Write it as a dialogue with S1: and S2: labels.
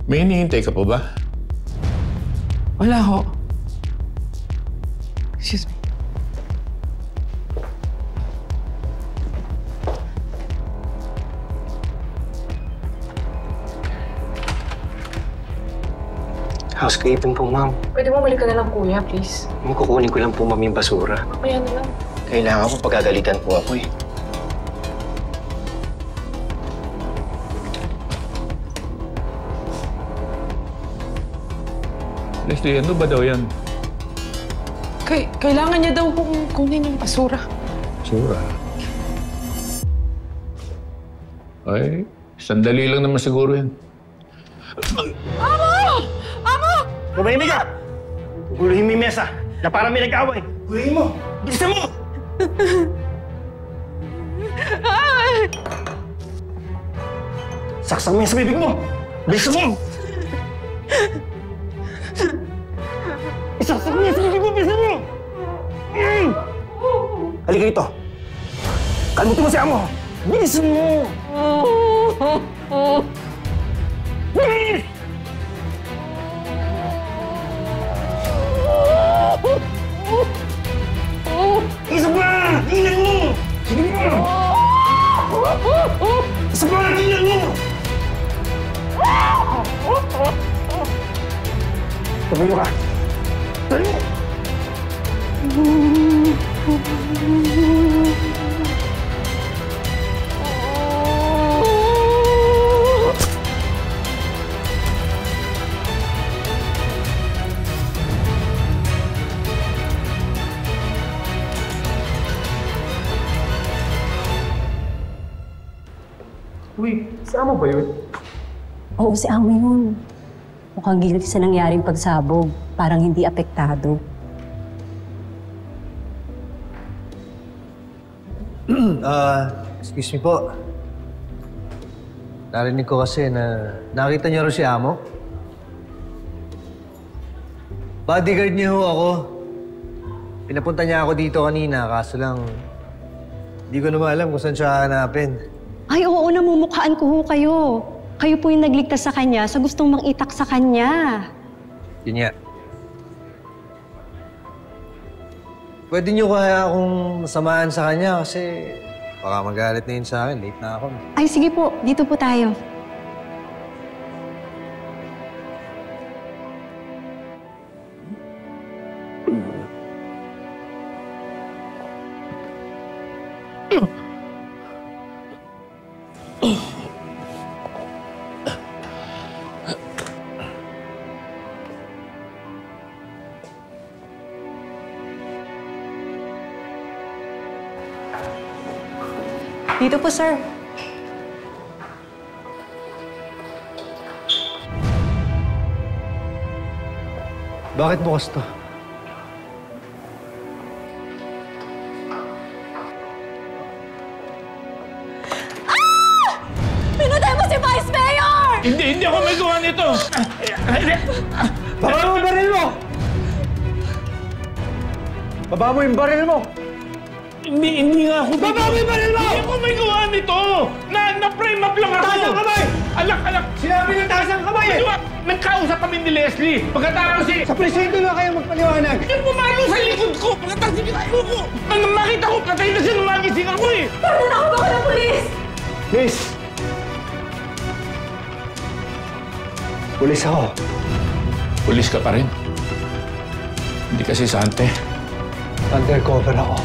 S1: May hinihintay ka pa ba?
S2: Wala ho. Excuse me.
S3: Housekeeping po, ma'am.
S2: Pwede mo balik ka na lang, kuya, please.
S3: Kukunin ko lang po, ma'am, yung basura.
S2: Mamaya na lang.
S3: Kailangan po pagagalitan po ako eh.
S1: Leslie, ano ba daw yan?
S2: Kailangan niya daw kunin yung basura.
S1: Basura? Ay, sandali lang naman siguro yan.
S3: Tumahimik ka! Guluhin mo yung mesa na parang may nag-away. Guluhin mo! Bilisan mo! Saksak mo yan sa bibig mo! Bilisan mo! Isaksak mo yan sa bibig mo! Bilisan mo! Halika rito! Kalmutin mo si Amo! Bilisan mo! Bilis! Isa pa! Tingnan mo! Sige mo! Isa pa! Tingnan mo! Tumayo ka! Tumayo!
S4: Uy, si Amo ba yun?
S5: Oo, si Amo yun. Mukhang guilty sa nangyaring pagsabog. Parang hindi apektado.
S6: Excuse me po. Narinig ko kasi na nakita niyo rin si Amo. Bodyguard niyo ho ako. Pinapunta niya ako dito kanina, kaso lang hindi ko naman alam kung saan siya hanapin.
S5: Ay, oo, namumukhaan ko ho kayo. Kayo po yung nagligtas sa kanya sa gustong mangitak sa kanya.
S6: Yun nga. Pwede niyo kaya akong samahan sa kanya kasi baka magalit na yun sa akin. Late na ako.
S5: Ay, sige po. Dito po tayo. Dito po, sir.
S6: Bakit bukas to?
S5: Pinatay mo si Vice Mayor!
S1: Hindi ako may gawa nito!
S6: Baba mo yung baril mo! Baba mo yung baril mo!
S1: Hindi nga ako...
S6: Baba mo yung baril mo!
S1: Hindi ako may gawa nito! Na-frame up lang ako!
S6: Taas ang kamay!
S1: Alak!
S6: Sinabi ng taas ang kamay eh!
S1: Nagkausap kami ni Leslie. Pagkatapos
S6: Sa presinto na kayo magpaliwanag!
S1: yung pumalo sa likod ko! Pagkatapos hindi kayo ko! Nang makita ko, patay na siya nung magising ako eh!
S5: Paano ako ba ng pulis?
S6: Miss! Pulis ako.
S1: Pulis ka pa rin. Hindi kasi sante.
S6: Undercover ako.